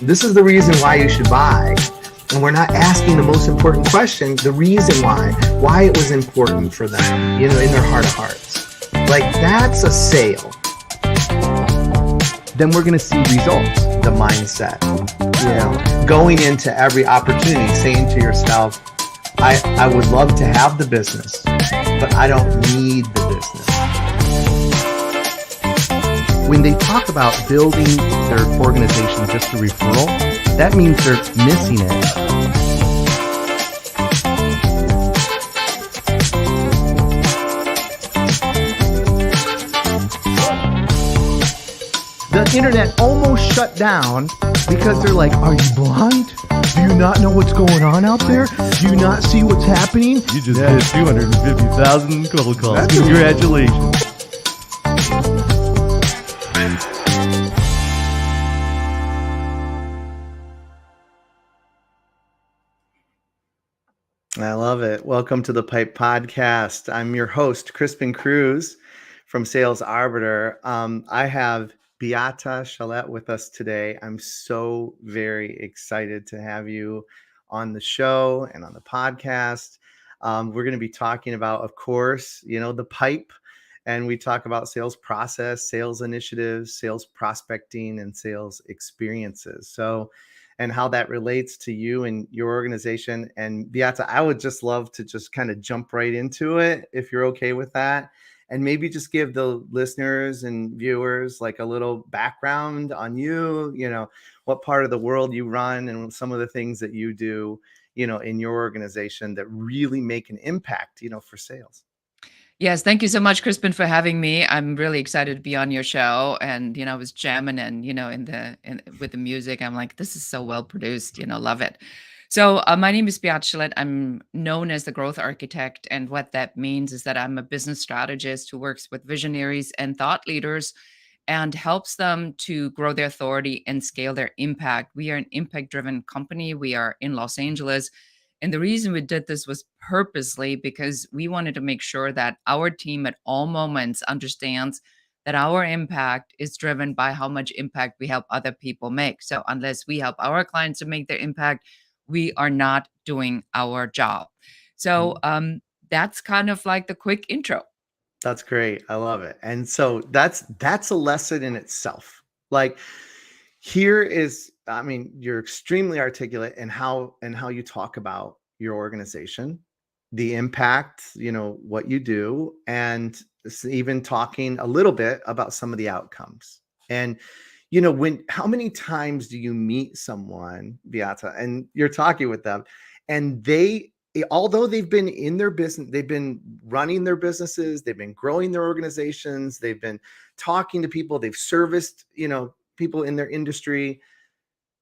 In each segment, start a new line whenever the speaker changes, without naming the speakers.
This is the reason why you should buy. And we're not asking the most important question, the reason why it was important for them, in their heart of hearts. Like, that's a sale. Then we're going to see results, the mindset. Going into every opportunity, saying to yourself, I would love to have the business, but I don't need the business. When they talk about building their organization just through referral, that means they're missing it. The internet almost shut down because they're like, are you blind? Do you not know what's going on out there? Do you not see what's happening?
You just did 250,000 cold calls. Congratulations.
I love it. Welcome to the Pipe Podcast. I'm your host, Cruz from Sales Arbiter. I have Beate Chelette with us today. I'm so very excited to have you on the show and on the podcast. We're going to be talking about, of course, the pipe, and we talk about sales process, sales initiatives, sales prospecting, and sales experiences. And how that relates to you and your organization. And Beate, I would just love to just kind of jump right into it, if you're okay with that. And maybe just give the listeners and viewers like a little background on you, what part of the world you run and some of the things that you do, in your organization that really make an impact, for sales.
Yes, thank you so much, Crispin, for having me. I'm really excited to be on your show. And I was jamming and with the music. I'm like, this is so well produced. Love it. So my name is Beate Chelette. I'm known as the growth architect, and what that means is that I'm a business strategist who works with visionaries and thought leaders and helps them to grow their authority and scale their impact. We are an impact-driven company. We are in Los Angeles. And the reason we did this was purposely because we wanted to make sure that our team at all moments understands that our impact is driven by how much impact we help other people make. So unless we help our clients to make their impact, we are not doing our job. So that's kind of like the quick intro.
That's great. I love it. And so that's a lesson in itself. Like, here is, you're extremely articulate in how you talk about your organization, the impact, what you do, and even talking a little bit about some of the outcomes. And, how many times do you meet someone, Beate, and you're talking with them, and although they've been in their business, they've been running their businesses, they've been growing their organizations, they've been talking to people, they've serviced, people in their industry,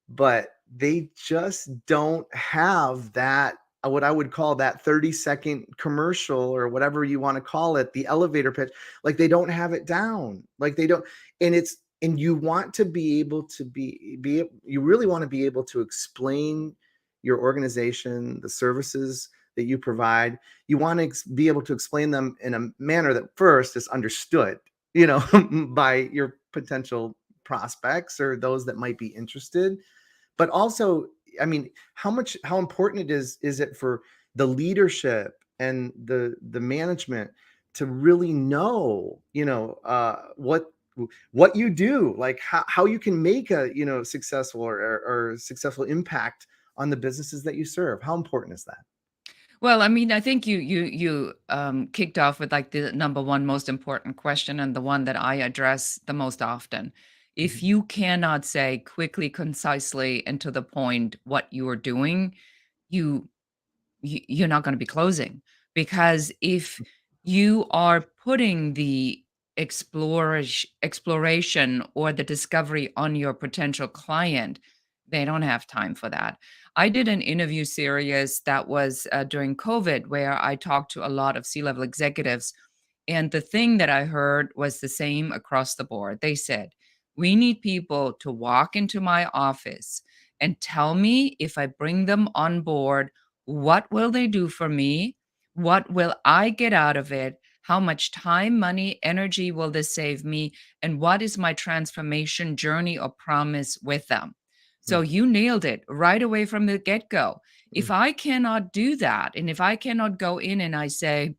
but they just don't have that, what I would call that 30-second commercial or whatever you want to call it, the elevator pitch. Like, they don't have it down. Like, they don't, and you want to be able to you really want to be able to explain your organization, the services that you provide. You want to be able to explain them in a manner that first is understood, by your potential prospects or those that might be interested. But also, how important is it for the leadership and the management to really know, what you do, like how you can make a, successful or successful impact on the businesses that you serve. How important is that?
Well, I think you kicked off with like the number one most important question, and the one that I address the most often. If you cannot say quickly, concisely, and to the point what you are doing, you're not going to be closing. Because if you are putting the exploration or the discovery on your potential client, they don't have time for that. I did an interview series that was during COVID, where I talked to a lot of C-level executives. And the thing that I heard was the same across the board. They said, we need people to walk into my office and tell me, if I bring them on board, what will they do for me? What will I get out of it? How much time, money, energy will this save me? And what is my transformation journey or promise with them? So you nailed it right away from the get-go. If I cannot do that, and if I cannot go in and I say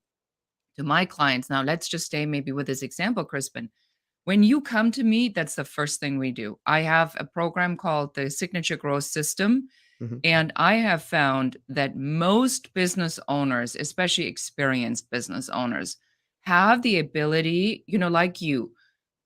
to my clients, now let's just stay maybe with this example, Crispin. When you come to me, that's the first thing we do. I have a program called the Signature Growth System.
Mhm.
And I have found that most business owners, especially experienced business owners, have the ability, like you,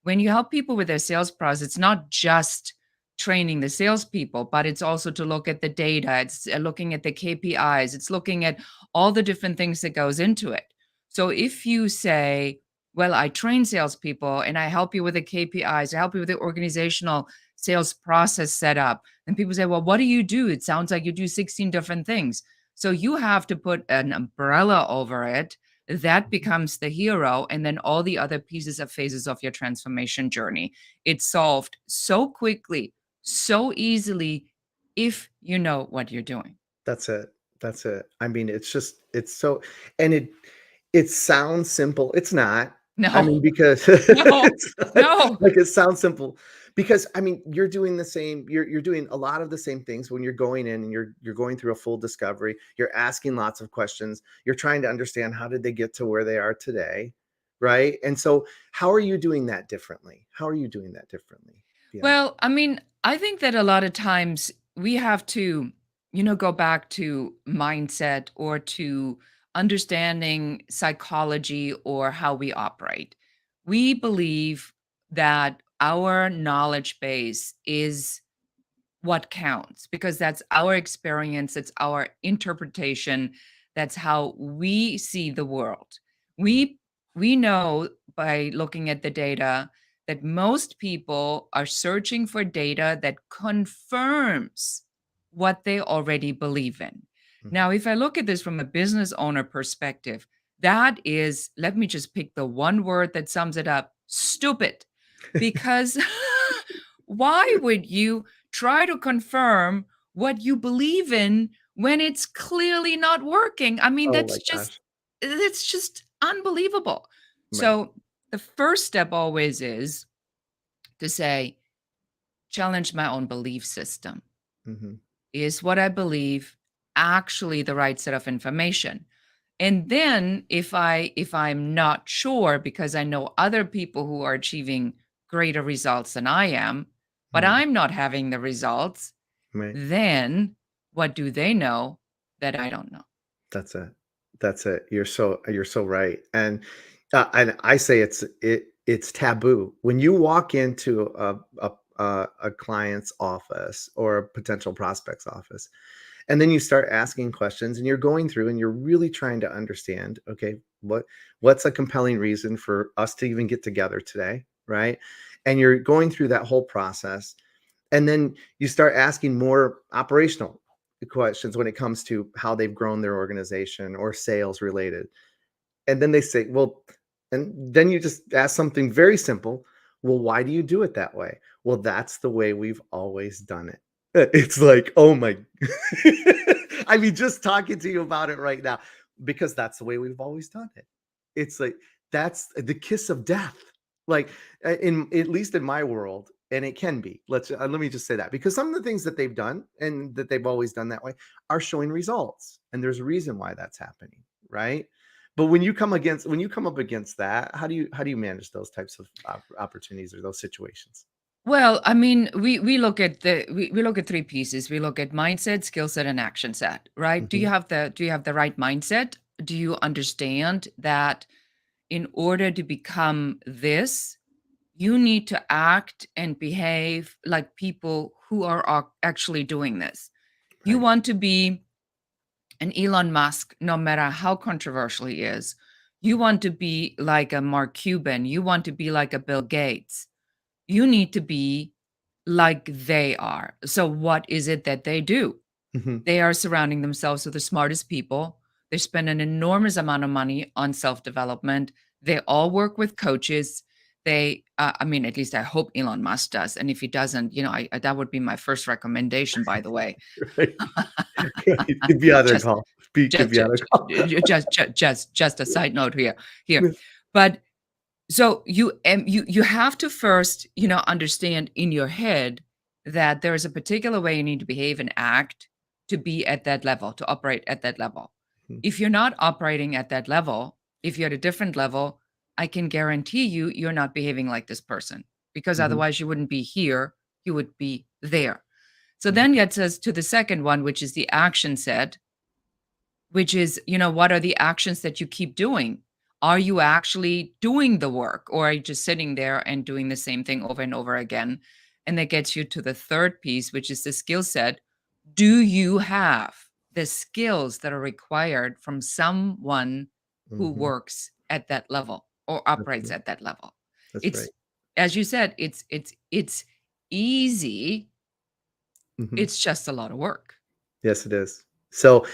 when you help people with their sales process, it's not just training the salespeople, but it's also to look at the data. It's looking at the KPIs. It's looking at all the different things that goes into it. So if you say, well, I train salespeople and I help you with the KPIs, I help you with the organizational sales process setup, and people say, well, what do you do? It sounds like you do 16 different things. So you have to put an umbrella over it that becomes the hero, and then all the other pieces of phases of your transformation journey. It's solved so quickly, so easily, if you know what you're doing.
That's it. That's it. I mean, it's so, and it sounds simple. It's not. I
No,
mean, because
no,
it's
no.
like it sounds simple because I mean, you're doing the same, you're doing a lot of the same things when you're going in and you're going through a full discovery. You're asking lots of questions. You're trying to understand how did they get to where they are today, right? And so, how are you doing that differently? How are you doing that differently? Yeah.
Well, I mean, I think that a lot of times we have to, go back to mindset or to understanding psychology or how we operate. We believe that our knowledge base is what counts because that's our experience, it's our interpretation, that's how we see the world. We know by looking at the data that most people are searching for data that confirms what they already believe in.
Mhm.
Now, if I look at this from a business owner perspective, that is, let me just pick the one word that sums it up, stupid. Because why would you try to confirm what you believe in when it's clearly not working? I mean,
Oh
that's
my
just
gosh.
it's just unbelievable.
Right.
So the first step always is to say, challenge my own belief system.
Hmm.
Is what I believe actually the right set of information? And then if I'm not sure because I know other people who are achieving greater results than I am, but
Right.
I'm not having the results,
Right.
then what do they know that I don't know?
That's it. That's it. You're so right. And I say it's taboo when you walk into a client's office or a potential prospect's office, and then you start asking questions, and you're going through, and you're really trying to understand. Okay, what's a compelling reason for us to even get together today, right? And you're going through that whole process, and then you start asking more operational questions when it comes to how they've grown their organization or sales related. And then they say, well, and then you just ask something very simple. Well, why do you do it that way? Well, that's the way we've always done it. It's like, oh my, I mean, just talking to you about it right now, because that's the way we've always done it. It's like, that's the kiss of death. Like in, at least in my world, and it can be, let me just say that, because some of the things that they've done and that they've always done that way are showing results. And there's a reason why that's happening. Right. But when you come up against that, how do you manage those types of opportunities or those situations?
Well, I mean, we look at we look at three pieces. We look at mindset, skill set, and action set, right?
Mhm.
Do you have the right mindset? Do you understand that in order to become this, you need to act and behave like people who are actually doing this? You
Right.
want to be an Elon Musk, no matter how controversial he is. You want to be like a Mark Cuban. You want to be like a Bill Gates. You need to be like they are. So, what is it that they do?
Mhm.
They are surrounding themselves with the smartest people. They spend an enormous amount of money on self development. They all work with coaches. I mean, at least I hope Elon Musk does. And if he doesn't, that would be my first recommendation, by the way.
Right. It could be on their
just,
call. Could
just,
be on their call.
just a side note here. But so you have to first, understand in your head that there is a particular way you need to behave and act to be at that level, to operate at that level.
Mhm.
If you're not operating at that level, if you're at a different level, I can guarantee you you're not behaving like this person, because
Mhm.
otherwise you wouldn't be here, you would be there. So
Mhm.
then gets us to the second one, which is the action set, which is, what are the actions that you keep doing? Are you actually doing the work, or are you just sitting there and doing the same thing over and over again? And that gets you to the third piece, which is the skill set. Do you have the skills that are required from someone who
Mhm.
works at that level or
That's
operates
right.
at that level?
That's right.
It's, as you said, it's easy.
Mhm.
It's just a lot of work.
Yes, it is. So,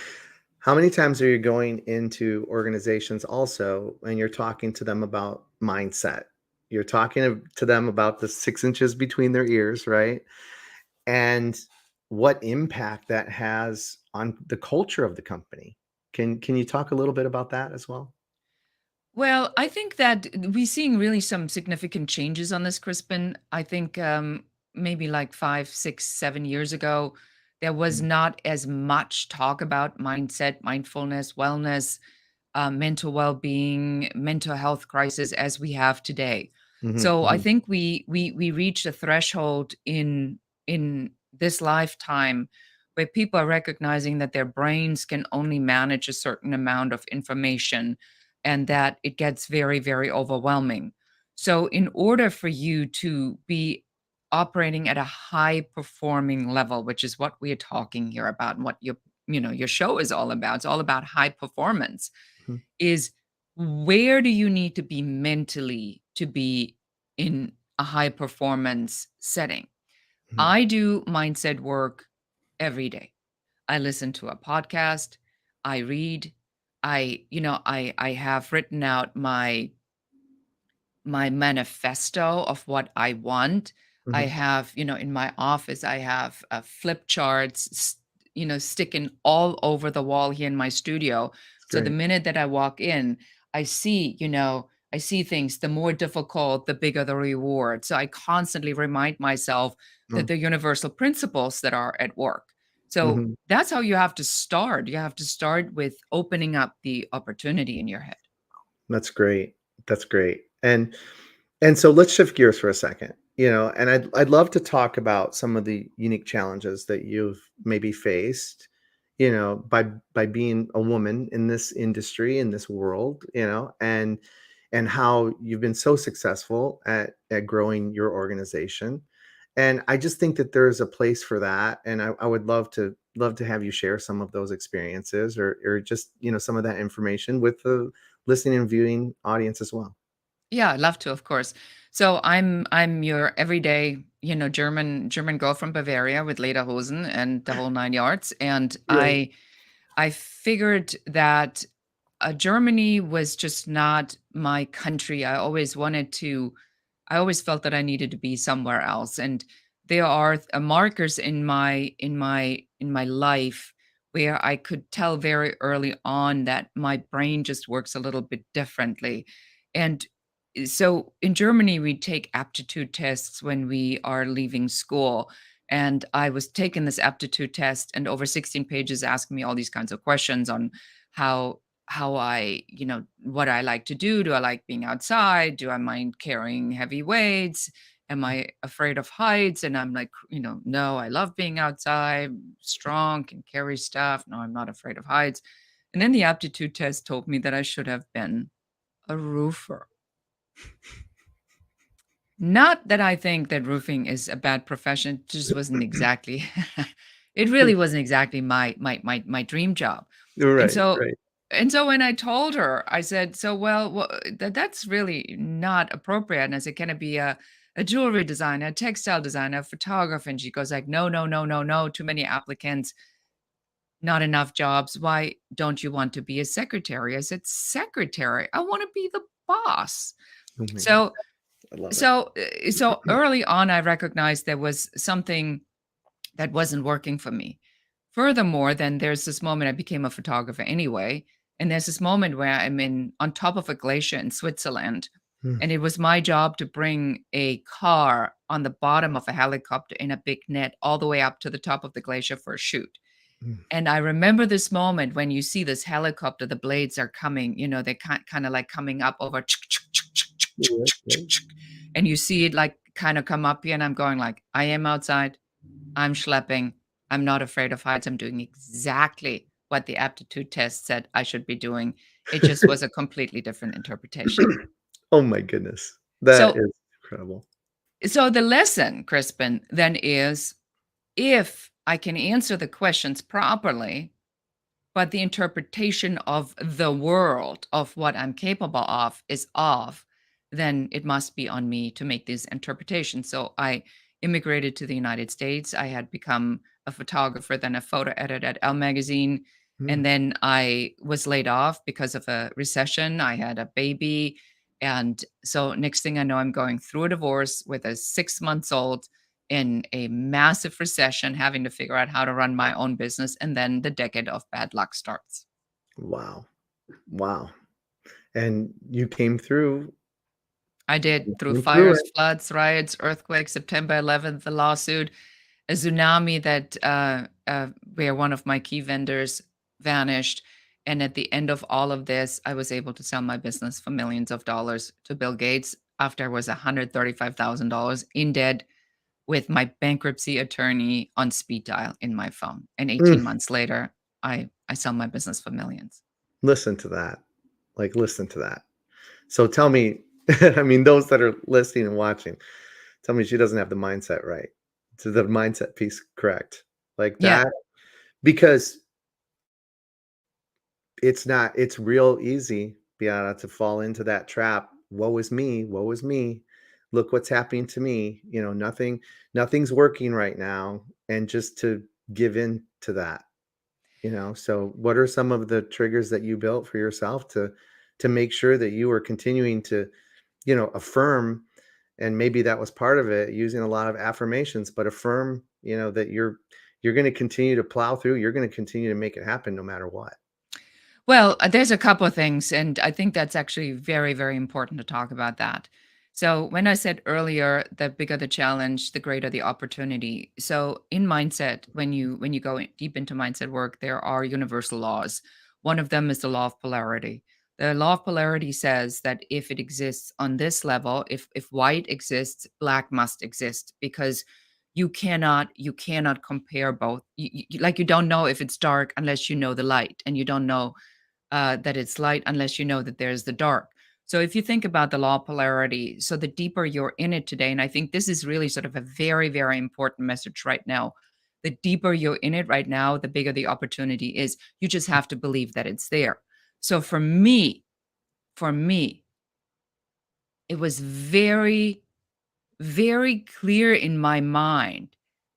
how many times are you going into organizations also and you're talking to them about mindset? You're talking to them about the 6 inches between their ears, right? And what impact that has on the culture of the company. Can you talk a little bit about that as well?
Well, I think that we're seeing really some significant changes on this, Crispin. I think maybe like 5, 6, 7 years ago, there was
Mhm.
not as much talk about mindset, mindfulness, wellness, mental well-being, mental health crisis as we have today.
Mhm.
So I
Mhm.
think we reached a threshold in this lifetime where people are recognizing that their brains can only manage a certain amount of information, and that it gets very, very overwhelming. So in order for you to be operating at a high performing level, which is what we are talking here about and what your show is all about. It's all about high performance.
Mhm.
Is where do you need to be mentally to be in a high performance setting?
Mhm.
I do mindset work every day. I listen to a podcast, I read, I have written out my manifesto of what I want. I
Mhm.
have, in my office, I have flip charts, sticking all over the wall here in my studio.
It's
So the
great.
minute that I walk in, I see things, the more difficult, the bigger the reward. So I constantly remind myself that
Mm.
the universal principles that are at work. So
Mhm.
that's how you have to start. You have to start with opening up the opportunity in your head.
That's great. That's great. And so let's shift gears for a second, and I'd love to talk about some of the unique challenges that you've maybe faced, by being a woman in this industry, in this world, and how you've been so successful at growing your organization. And I just think that there's a place for that. And I would love to have you share some of those experiences, or just, some of that information with the listening and viewing audience as well.
Yeah, I'd love to, of course. So I'm your everyday, German girl from Bavaria with lederhosen and the whole 9 yards. And
Right.
I figured that Germany was just not my country. I always felt that I needed to be somewhere else. And there are markers in my life where I could tell very early on that my brain just works a little bit differently. And so in Germany, we take aptitude tests when we are leaving school. And I was taking this aptitude test, and over 16 pages asking me all these kinds of questions on how I, what I like to do. Do I like being outside? Do I mind carrying heavy weights? Am I afraid of heights? And I'm like, no, I love being outside, strong, can carry stuff. No, I'm not afraid of heights. And then the aptitude test told me that I should have been a roofer. Not that I think that roofing is a bad profession, it just wasn't exactly it really wasn't exactly my dream job. And
Right,
so
right.
when I told her, I said, "So, well, that's really not appropriate." And I said, "Can it be a jewelry designer, a textile designer, a photographer?" And she goes like, "No, no, no, no, no, too many applicants, not enough jobs. Why don't you want to be a secretary?" I said, "Secretary? I want to be the boss."
Oh my god,
So
I love it.
so early on, I recognized there was something that wasn't working for me. Furthermore, then there's this moment I became a photographer anyway, and there's this moment where I'm in on top of a glacier in Switzerland,
Mm,
and it was my job to bring a car on the bottom of a helicopter in a big net all the way up to the top of the glacier for a shoot.
Mm.
And I remember this moment when you see this helicopter, the blades are coming, they're kind of like coming up over,
Yeah, yeah.
and you see it like kind of come up here, and I'm going like, I am outside, I'm schlepping, I'm not afraid of heights, I'm doing exactly what the aptitude test said I should be doing. It just was a completely different interpretation.
Oh my goodness. That
So,
is incredible.
so the lesson, Crispin, then is if I can answer the questions properly, but the interpretation of the world of what I'm capable of is off, then it must be on me to make these interpretations. So I immigrated to the United States. I had become a photographer, then a photo editor at Elle magazine.
Mm.
And then I was laid off because of a recession. I had a baby. And so next thing I know, I'm going through a divorce with a 6 months old in a massive recession, having to figure out how to run my own business. And then the decade of bad luck starts.
Wow. Wow. And you came through.
I did,
You
through
came through
fires,
it.
floods, riots, earthquakes, September 11th, the lawsuit, a tsunami that where one of my key vendors vanished. And at the end of all of this, I was able to sell my business for millions of dollars to Bill Gates after I was $135,000 in debt with my bankruptcy attorney on speed dial in my phone. And 18
Mm.
months later, I sell my business for millions.
Listen to that. Like, listen to that. So tell me, I mean, those that are listening and watching, tell me she doesn't have the mindset right. To the mindset piece correct. Like
Yeah.
that, because it's real easy, Beata, to fall into that trap. Woe is me, woe is me. Look what's happening to me. Nothing's working right now. And just to give in to that. So what are some of the triggers that you built for yourself to make sure that you are continuing to, affirm, and maybe that was part of it, using a lot of affirmations, but affirm, that you're going to continue to plow through, you're going to continue to make it happen no matter what.
Well, there's a couple of things, and I think that's actually very, very important to talk about that. So, when I said earlier, the bigger the challenge, the greater the opportunity. So, in mindset, when you go deep into mindset work, there are universal laws. One of them is the law of polarity. The law of polarity says that if it exists on this level, if white exists, black must exist, because you cannot compare both. Like you don't know if it's dark unless you know the light, and you don't know that it's light unless you know that there's the dark. So if you think about the law of polarity, so the deeper you're in it today, and I think this is really sort of a very, very important message right now. The deeper you're in it right now, the bigger the opportunity is. You just have to believe that it's there. So for me, it was very, very clear in my mind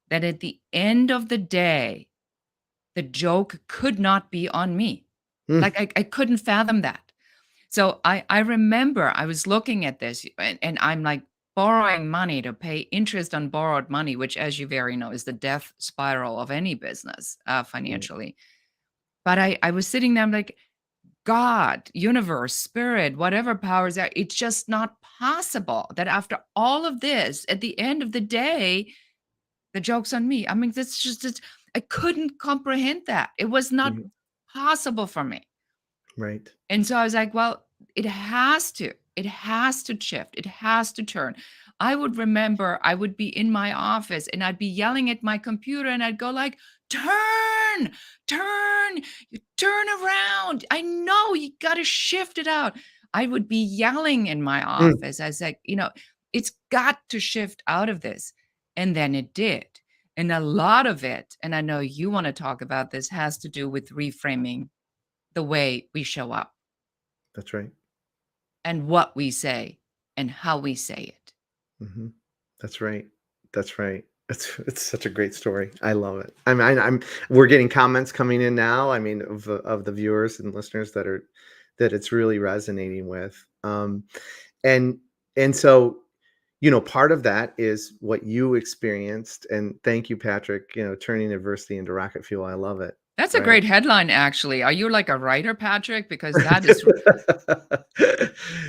that at the end of the day, the joke could not be on me.
Mm.
Like I couldn't fathom that. So I remember I was looking at this, and I'm like borrowing money to pay interest on borrowed money, which, as you very know, is the death spiral of any business
Right.
financially. But I was sitting there, I'm like, God, universe, spirit, whatever powers are, it's just not possible that after all of this, at the end of the day, the joke's on me. I mean, I couldn't comprehend that. It was not
Mhm.
possible for me.
Right.
And so I was like, well, it has to shift. It has to turn. I would remember I would be in my office and I'd be yelling at my computer and I'd go like, turn, turn, you turn around. I know you got to shift it out. I would be yelling in my
Mm.
office. I was like, it's got to shift out of this. And then it did. And a lot of it, and I know you want to talk about this, has to do with reframing the way we show up
That's right.
and what we say and how we say it.
Hmm. That's right. That's right. It's such a great story. I love it. I'm we're getting comments coming in now. I mean, of the viewers and listeners that it's really resonating with. And so, part of that is what you experienced. And thank you, Patrick. Turning adversity into rocket fuel. I love it.
That's a
Right.
great headline, actually. Are you like a writer, Patrick? Because that is,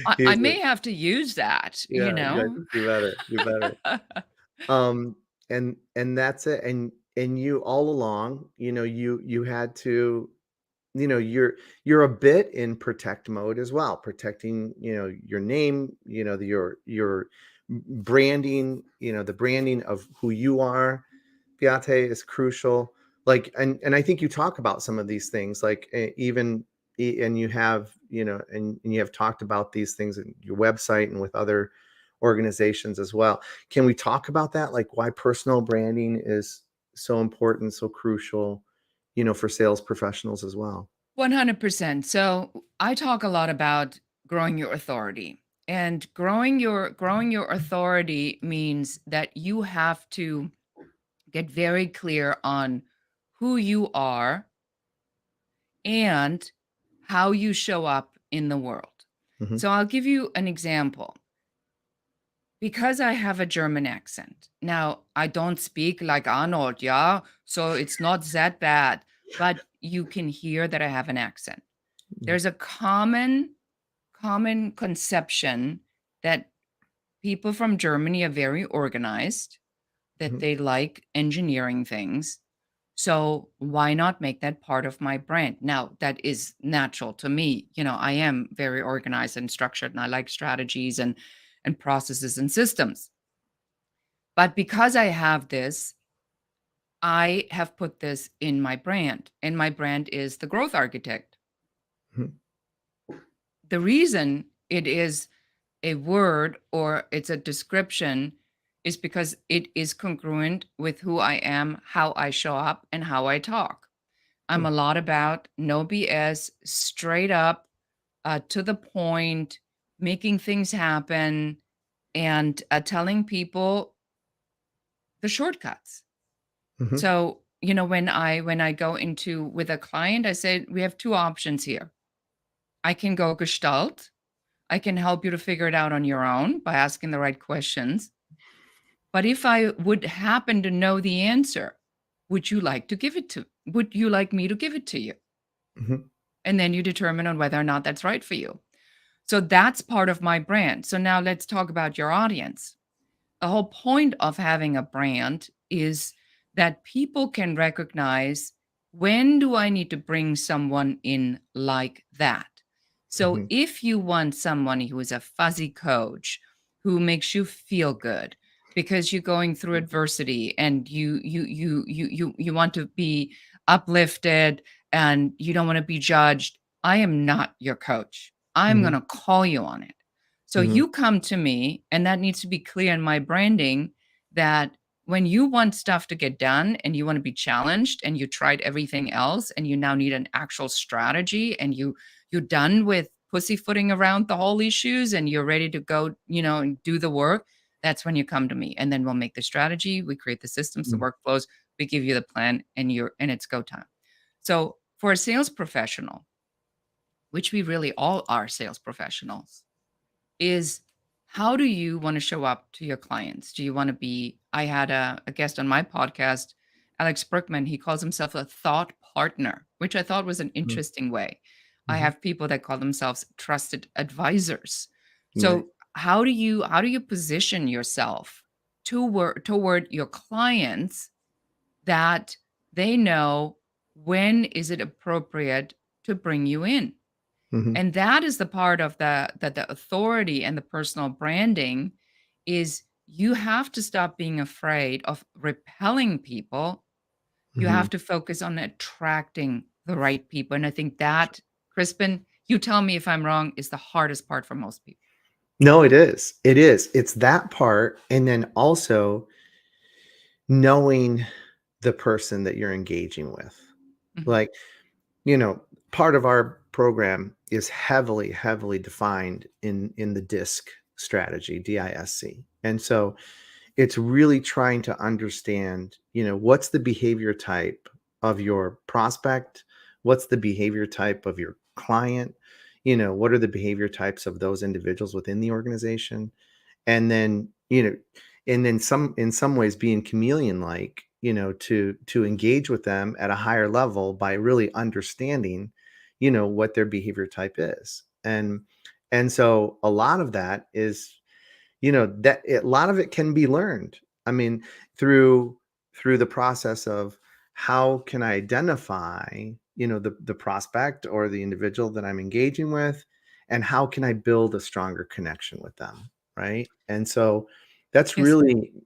I
He's
may have to use that,
yeah, you better. You better. Um, and that's it. And you all along, you had to, you're a bit in protect mode as well, protecting, your name, your branding, the branding of who you are. Beate is crucial. Like, and I think you talk about some of these things, like and you have, and you have talked about these things in your website and with other organizations as well. Can we talk about that? Like why personal branding is so important, so crucial, for sales professionals as well.
100%. So I talk a lot about growing your authority. And growing your authority means that you have to get very clear on who you are and how you show up in the world.
Hmm.
So I'll give you an example. Because I have a German accent. Now, I don't speak like Arnold, yeah? So it's not that bad, but you can hear that I have an accent. There's a common conception that people from Germany are very organized, that
Hmm.
they like engineering things. So why not make that part of my brand? Now, that is natural to me. I am very organized and structured, and I like strategies and processes and systems. But because I have this, I have put this in my brand, and my brand is the growth architect.
Hmm.
The reason it is a word or it's a description is because it is congruent with who I am, how I show up, and how I talk. I'm a lot about no BS, straight up, to the point, making things happen, and telling people the shortcuts.
Hmm.
So, when I go into with a client, I say we have two options here. I can go gestalt. I can help you to figure it out on your own by asking the right questions. But if I would happen to know the answer, would you like me to give it to you?
Hmm.
And then you determine on whether or not that's right for you. So that's part of my brand. So now let's talk about your audience. The whole point of having a brand is that people can recognize, when do I need to bring someone in like that? So
Hmm.
if you want someone who is a fuzzy coach, who makes you feel good because you're going through adversity and you want to be uplifted and you don't want to be judged, I am not your coach. I'm going
Hmm.
to call you on it. So
Hmm.
you come to me, and that needs to be clear in my branding, that when you want stuff to get done and you want to be challenged and you tried everything else and you now need an actual strategy, and you're done with pussyfooting around the whole issues and you're ready to go, and do the work, that's when you come to me. And then we'll make the strategy, we create the systems, the workflows, we give you the plan, and it's go time. So for a sales professional, which we really all are sales professionals, is how do you want to show up to your clients? Do you want to be, I had a guest on my podcast, Alex Brookman. He calls himself a thought partner, which I thought was an
Hmm.
interesting way. I
Hmm.
have people that call themselves trusted advisors.
Right.
So how do you position yourself toward your clients, that they know when is it appropriate to bring you in?
Hmm.
And that is the part of the authority and the personal branding, is you have to stop being afraid of repelling people. You
Hmm.
have to focus on attracting the right people. And I think that, Crispin, you tell me if I'm wrong, is the hardest part for most people.
No, it is. It is. It's that part. And then also knowing the person that you're engaging with.
Mhm.
Like, you know, part of our program is heavily, heavily defined in the DISC strategy, DISC. And so it's really trying to understand, what's the behavior type of your prospect? What's the behavior type of your client? What are the behavior types of those individuals within the organization? And then, some in some ways being chameleon like, to engage with them at a higher level by really understanding, what their behavior type is. And so a lot of that is, a lot of it can be learned. I mean, through the process of how can I identify, the prospect or the individual that I'm engaging with, and how can I build a stronger connection with them, right? And so that's
Yes.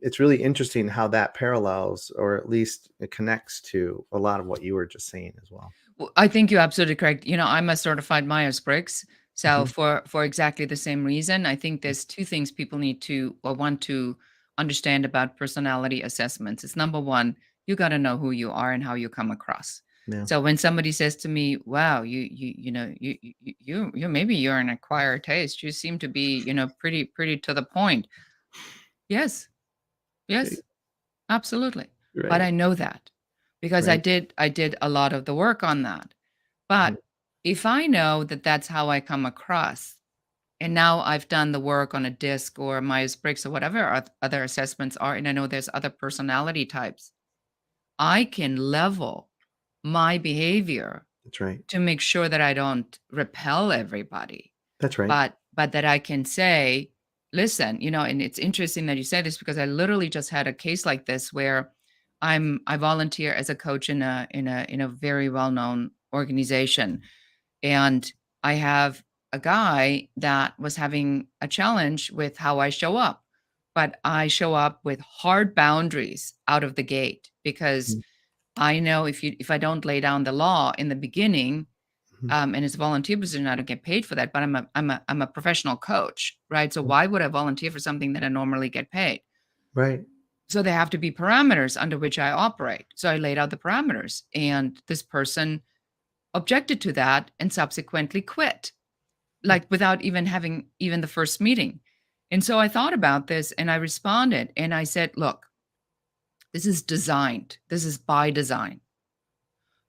it's really interesting how that parallels, or at least it connects to a lot of what you were just saying as well.
I think you're absolutely correct. I'm a certified Myers-Briggs. So
Mhm.
for exactly the same reason, I think there's two things people need to or want to understand about personality assessments. It's number one, you got to know who you are and how you come across.
Yeah.
So when somebody says to me, "Wow, you maybe you're an acquired taste. You seem to be, pretty to the point." Yes,
Okay.
yes, absolutely. But
Right.
I know that because
Right.
I did a lot of the work on that. But
Mhm.
if I know that that's how I come across, and now I've done the work on a DISC or Myers-Briggs or whatever other assessments are, and I know there's other personality types, I can level my behavior
That's right.
to make sure that I don't repel everybody,
That's right.
but that I can say, listen, and it's interesting that you said this because I literally just had a case like this where I volunteer as a coach in a very well-known organization, and I have a guy that was having a challenge with how I show up. But I show up with hard boundaries out of the gate because
Mhm.
I know if I don't lay down the law in the beginning,
Mhm.
and it's a volunteer position, I don't get paid for that. But I'm a professional coach, right? So
Yeah.
why would I volunteer for something that I normally get paid?
Right.
So there have to be parameters under which I operate. So I laid out the parameters, and this person objected to that and subsequently quit,
Mm.
like without even having even the first meeting. And so I thought about this and I responded and I said, look, this is designed. This is by design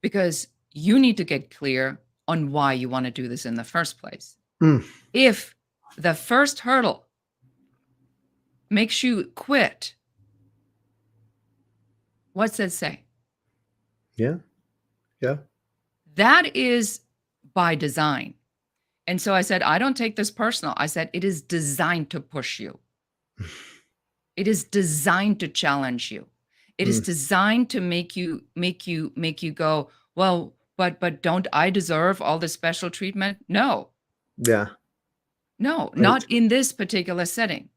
because you need to get clear on why you want to do this in the first place.
Mm.
If the first hurdle makes you quit, what's that say?
Yeah. Yeah.
That is by design. And so I said, I don't take this personal. I said, it is designed to push you. It is designed to challenge you. It is
Mm.
designed to make you go, well, but don't I deserve all this special treatment? No,
Yeah.
no,
Right.
not in this particular setting.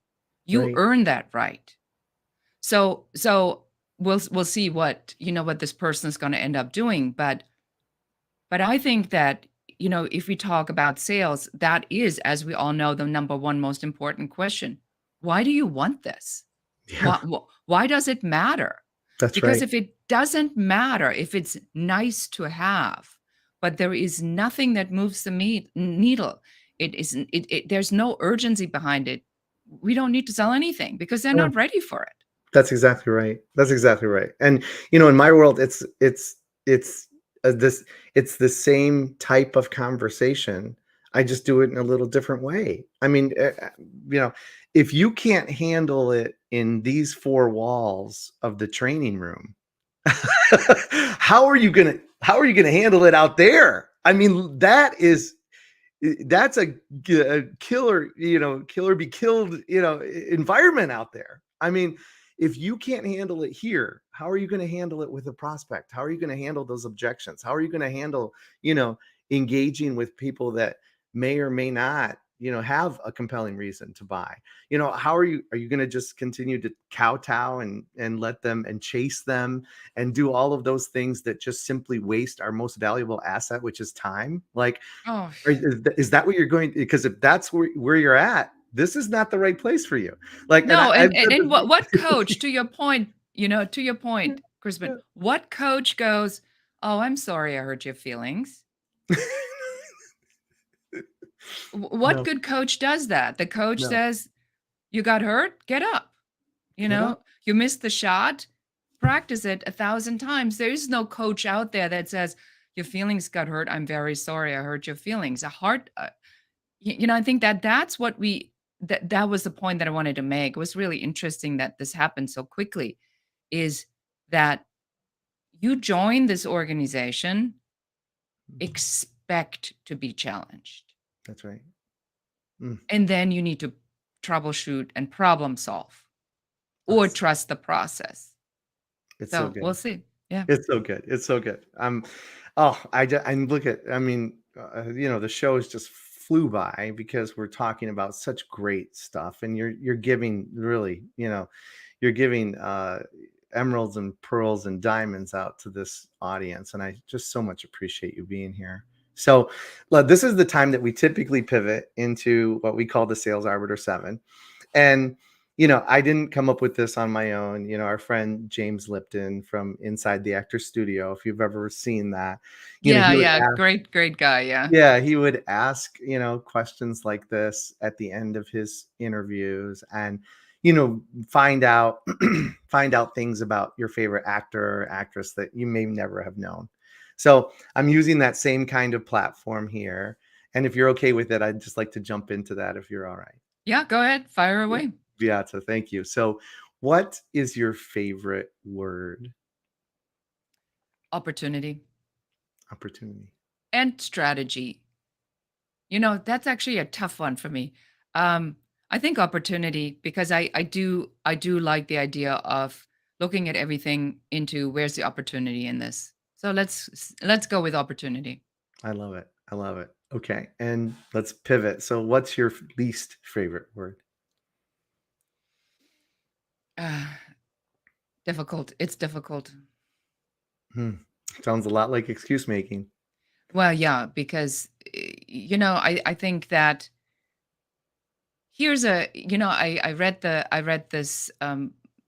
You
Right.
earn that right. So we'll see what this person is going to end up doing. But I think that, if we talk about sales, that is, as we all know, the number one most important question. Why do you want this?
Yeah.
Why does it matter?
That's
Because
right.
if it doesn't matter, if it's nice to have, but there is nothing that moves the needle, it isn't. There's no urgency behind it. We don't need to sell anything because they're
Yeah.
not ready for it.
That's exactly right. That's exactly right. And in my world, it's this it's the same type of conversation. I just do it in a little different way. I mean, you know, if you can't handle it in these four walls of the training room, how are you gonna handle it out there? I mean, that's a killer, killer be killed, environment out there. I mean, if you can't handle it here, how are you going to handle it with a prospect? How are you going to handle those objections? How are you going to handle, you know, engaging with people that may or may not, have a compelling reason to buy? How are you going to just continue to kowtow and let them and chase them and do all of those things that just simply waste our most valuable asset, which is time? Like,
Oh,
is that what you're going? Because if that's where you're at, this is not the right place for you. Like, and
no,
I've
and
said
and
this.
what coach, to your point, Crispin, what coach goes, "Oh, I'm sorry I hurt your feelings." What
No,
good coach does that? The coach
no,
says, "You got hurt? Get up."
get up.
You missed the shot, practice it 1,000 times. There is no coach out there that says, "Your feelings got hurt. I'm very sorry I hurt your feelings." A heart I think that's what that was the point that I wanted to make. It was really interesting that this happened so quickly, is that you join this organization,
Mhm.
expect to be challenged,
That's right. Mm,
and then you need to troubleshoot and problem solve. or
Awesome.
trust the process.
It's so
So we'll
good.
see. Yeah.
It's so good. It's so good. Oh, I look at, I mean, the shows just flew by because we're talking about such great stuff, and you're giving really, you're giving emeralds and pearls and diamonds out to this audience, and I just so much appreciate you being here. So, this is the time that we typically pivot into what we call the Sales Arbiter 7. And I didn't come up with this on my own. Our friend James Lipton from Inside the Actor Studio, if you've ever seen that,
Yeah,
he would
yeah.
ask,
Great guy. Yeah.
yeah, he would ask, questions like this at the end of his interviews, and find out find out things about your favorite actor or actress that you may never have known. So I'm using that same kind of platform here. And if you're okay with it, I'd just like to jump into that if you're all right.
Yeah, go ahead. Fire
Yeah.
away.
Beate, thank you. So, what is your favorite word?
Opportunity
Opportunity.
and strategy. That's actually a tough one for me. I think opportunity because I do like the idea of looking at everything into where's the opportunity in this. So let's go with opportunity.
I love it. I love it. Okay, and let's pivot. So, what's your least favorite word?
Uh, difficult. It's difficult.
Hmm. Sounds a lot like excuse making.
Well, yeah, because I think that here's I read this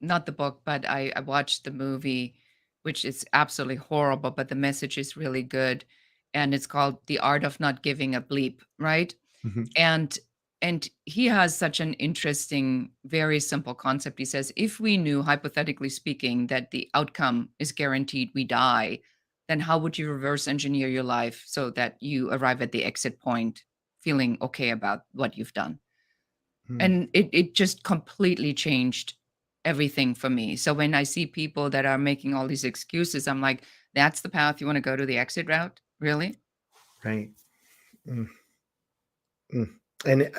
not the book, but I watched the movie, which is absolutely horrible, but the message is really good, and it's called The Art of Not Giving a Bleep, right?
Mhm.
And and he has such an interesting, very simple concept. He says, if we knew, hypothetically speaking, that the outcome is guaranteed, we die, then how would you reverse engineer your life so that you arrive at the exit point feeling okay about what you've done?
Hmm.
And it just completely changed everything for me. So when I see people that are making all these excuses, I'm like, that's the path you want to go, to the exit route? Really?
Right. Mm, mm. And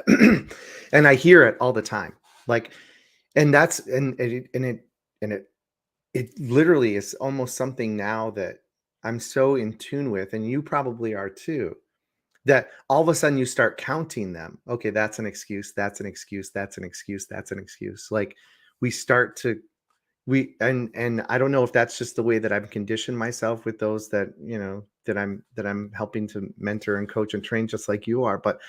and I hear it all the time. Like, and that's and it literally is almost something now that I'm so in tune with, and you probably are too, that all of a sudden you start counting them. Okay, that's an excuse, that's an excuse, that's an excuse, that's an excuse. Like, we start to we and I don't know if that's just the way that I've conditioned myself with those that, that I'm helping to mentor and coach and train just like you are. But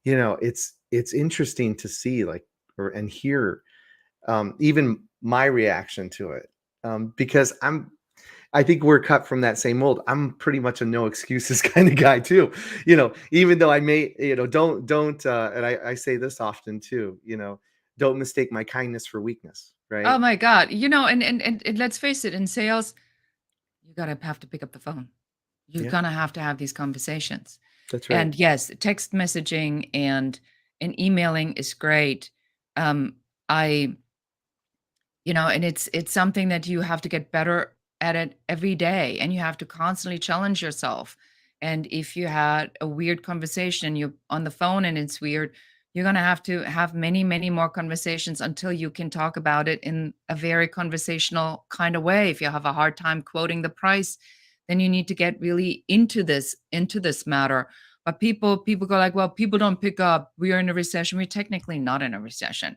it's interesting to see, like, or and hear, even my reaction to it, because I think we're cut from that same mold. I'm pretty much a no excuses kind of guy too. Even though I may, don't, and I say this often too, don't mistake my kindness for weakness,
Oh
right?
my God. And let's face it, in sales, you gotta have to pick up the phone. You're
Yeah,
gonna have to have these conversations.
that's right.
And yes, text messaging and emailing is great. I and it's something that you have to get better at it every day, and you have to constantly challenge yourself. And if you had a weird conversation, you're on the phone and it's weird, you're going to have many, many more conversations until you can talk about it in a very conversational kind of way. If you have a hard time quoting the price, then you need to get really into this matter. But people go like, well, people don't pick up, we are in a recession. We're technically not in a recession.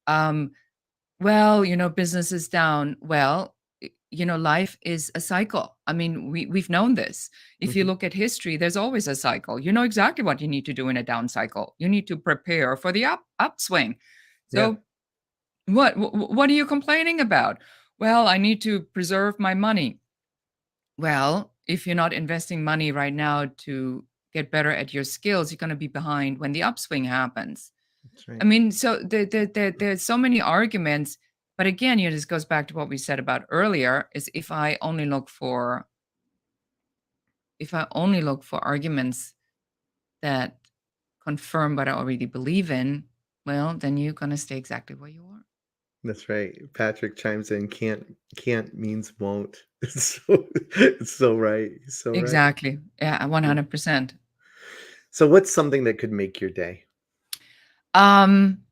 um well, business is down. Well, life is a cycle. I mean, we've known this. If you
Mhm.
look at history, there's always a cycle. You know exactly what you need to do in a down cycle. You need to prepare for the upswing.
Yeah,
So, what are you complaining about? Well, I need to preserve my money. Well, if you're not investing money right now to get better at your skills, you're going to be behind when the upswing happens.
that's
I
right.
mean, so there's so many arguments, but again, this goes back to what we said about earlier, is if I only look for arguments that confirm what I already believe in, well, then you're gonna stay exactly where you are.
That's right. Patrick chimes in. Can't means won't. It's so right. He's so right.
Exactly. Yeah,
Yeah.
100%.
So, what's something that could make your day?
Um,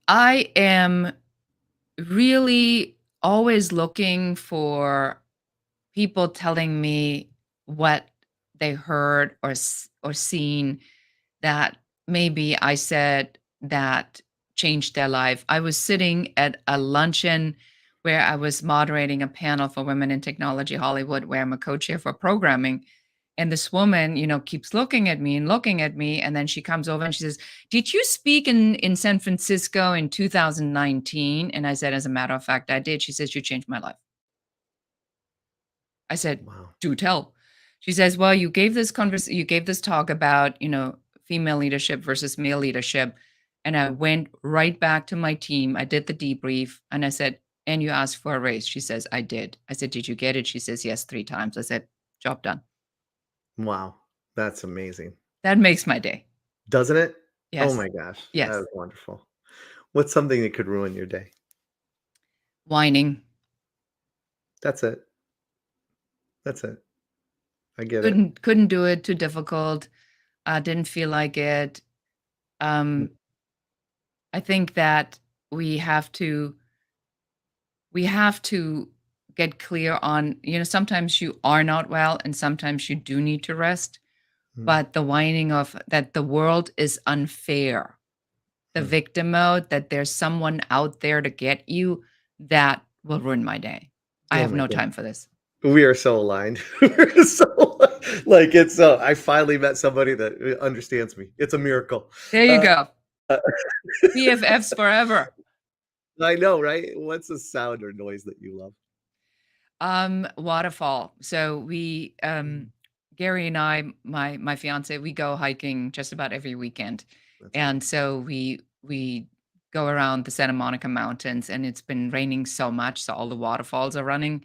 I am really always looking for people telling me what they heard or seen that maybe I said that changed their life. I was sitting at a luncheon where I was moderating a panel for Women in Technology Hollywood, where I'm a co-chair for programming. And this woman, keeps looking at me and looking at me. And then she comes over and she says, "Did you speak in San Francisco in 2019?" And I said, "As a matter of fact, I did." She says, "You changed my life." I said,
Wow.
"Do tell." She says, "Well, you gave this talk about, female leadership versus male leadership." And I went right back to my team. I did the debrief and I said, "And you asked for a raise?" She says, "I did." I said, "Did you get it?" She says, "Yes, 3 times." I said, "Job done."
Wow. That's amazing.
That makes my day.
Doesn't it? Oh
Yes.
my gosh. That
Yes.
is wonderful. What's something that could ruin your day?
Whining.
That's it. That's it. I get it.
Couldn't do it, too difficult. Didn't feel like it.
Mm,
Um, I think that we have to we have to get clear on, sometimes you are not well and sometimes you do need to rest,
mm,
but the whining of that the world is unfair, the
mm.
victim mode, that there's someone out there to get you, that will ruin my day. I
Oh
have
my
no
god.
time for this.
We are so aligned. We're so like it's I finally met somebody that understands me. It's a miracle.
There you
Uh,
go. BFFs forever.
I know, right? What's a sound or noise that you love?
Waterfall. So
Mm,
Gary and I, my fiance, we go hiking just about every weekend.
that's
And
great.
so we go around the Santa Monica Mountains, and it's been raining so much, so all the waterfalls are running.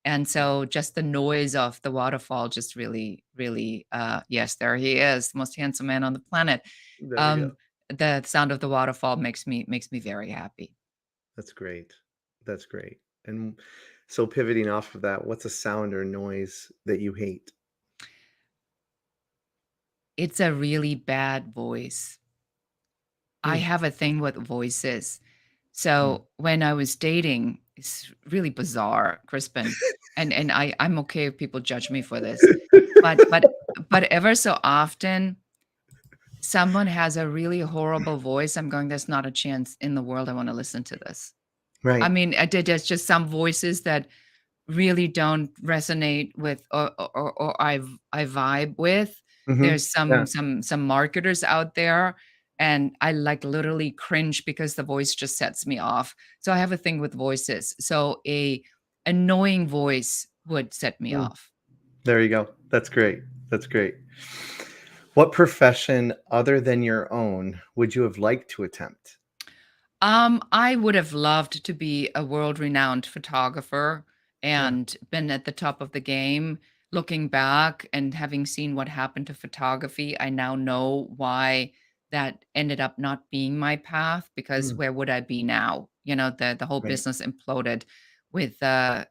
And
Mm,
so just the noise of the waterfall just really, really, yes, there he is, the most handsome man on the planet.
there we go.
Um, the sound of the waterfall makes me very happy.
That's great. That's great. And so pivoting off of that, what's a sound or noise that you hate?
It's a really bad voice. I
Mm,
have a thing with voices.
mm.
So when I was dating, it's really bizarre, Crispin, and I'm okay if people judge me for this, but ever so often, someone has a really horrible voice. I'm going, there's not a chance in the world I want to listen to this. I
Right.
mean, there's just some voices that really don't resonate with, or I vibe with.
Mhm.
There's
Yeah.
some marketers out there, and I like literally cringe because the voice just sets me off. So I have a thing with voices. So a annoying voice would set me
Mm.
off.
There you go. That's great. That's great. What profession other than your own would you have liked to attempt?
I would have loved to be a world-renowned photographer
Yeah.
and been at the top of the game. Looking back and having seen what happened to photography, I now know why that ended up not being my path, because
Mm.
where would I be now? The whole
Right.
business imploded with the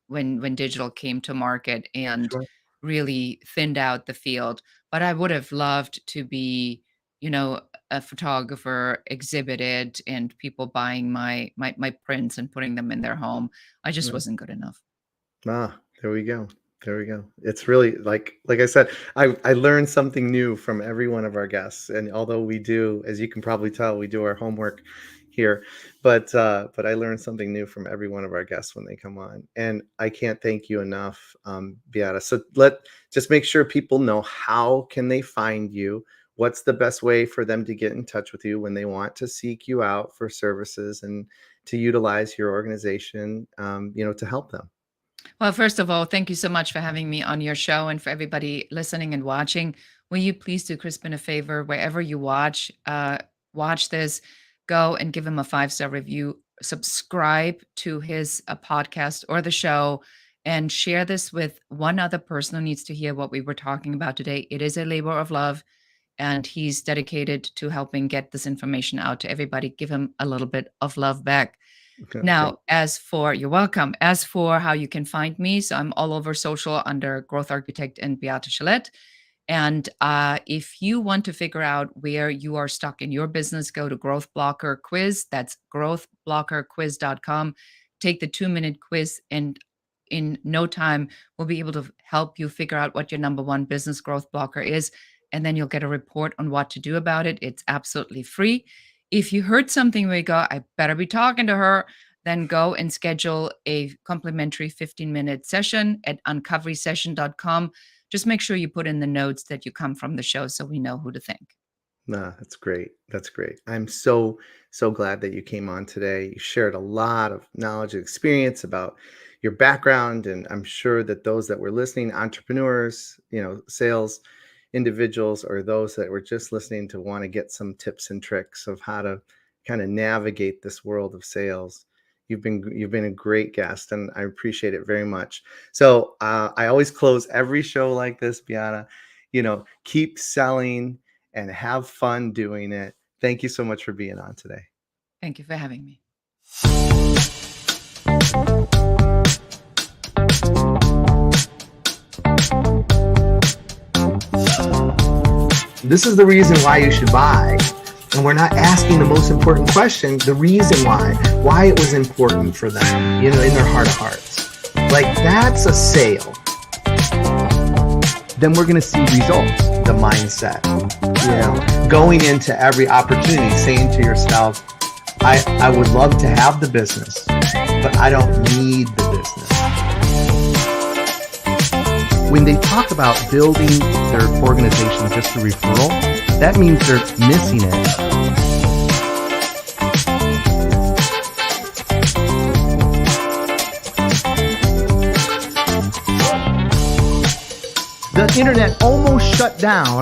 when digital came to market and
Sure.
really thinned out the field. But I would have loved to be, you know, a photographer, exhibited, and people buying my prints and putting them in their home. I just
Right.
wasn't good enough.
Ah, there we go. There we go. It's really like I said, I learned something new from every one of our guests. And although we do, as you can probably tell, we do our homework here, but I learned something new from every one of our guests when they come on. And I can't thank you enough, Beata. So just make sure people know, how can they find you? What's the best way for them to get in touch with you when they want to seek you out for services and to utilize your organization, to help them?
Well, first of all, thank you so much for having me on your show, and for everybody listening and watching. Will you please do Crispin a favor, wherever you watch this, go and give him a 5-star review, subscribe to his podcast or the show, and share this with one other person who needs to hear what we were talking about today. It is a labor of love, and he's dedicated to helping get this information out to everybody. Give him a little bit of love back.
Thank
Now, you're welcome. As for how you can find me, so I'm all over social under Growth Architect and Beate Chelette. And if you want to figure out where you are stuck in your business, go to Growth Blocker Quiz. That's growthblockerquiz.com. Take the 2-minute quiz, and in no time, we'll be able to help you figure out what your number one business growth blocker is. And then you'll get a report on what to do about it. It's absolutely free. If you heard something where you go, I better be talking to her, then go and schedule a complimentary 15-minute session at uncoverysession.com. Just make sure you put in the notes that you come from the show so we know who to thank.
No, that's great. That's great. I'm so glad that you came on today. You shared a lot of knowledge and experience about your background, and I'm sure that those that were listening, entrepreneurs, sales individuals, or those that were just listening to want to get some tips and tricks of how to kind of navigate this world of sales. You've been a great guest, and I appreciate it very much. So I always close every show like this, Beate. Keep selling and have fun doing it. Thank you so much for being on today.
Thank you for having me.
This is the reason why you should buy. And we're not asking the most important question, the reason why it was important for them, in their heart of hearts. Like, that's a sale. Then we're going to see results, the mindset. Going into every opportunity, saying to yourself, I would love to have the business, but I don't need the business. When they talk about building their organization just through referral, that means they're missing it. The internet almost shut down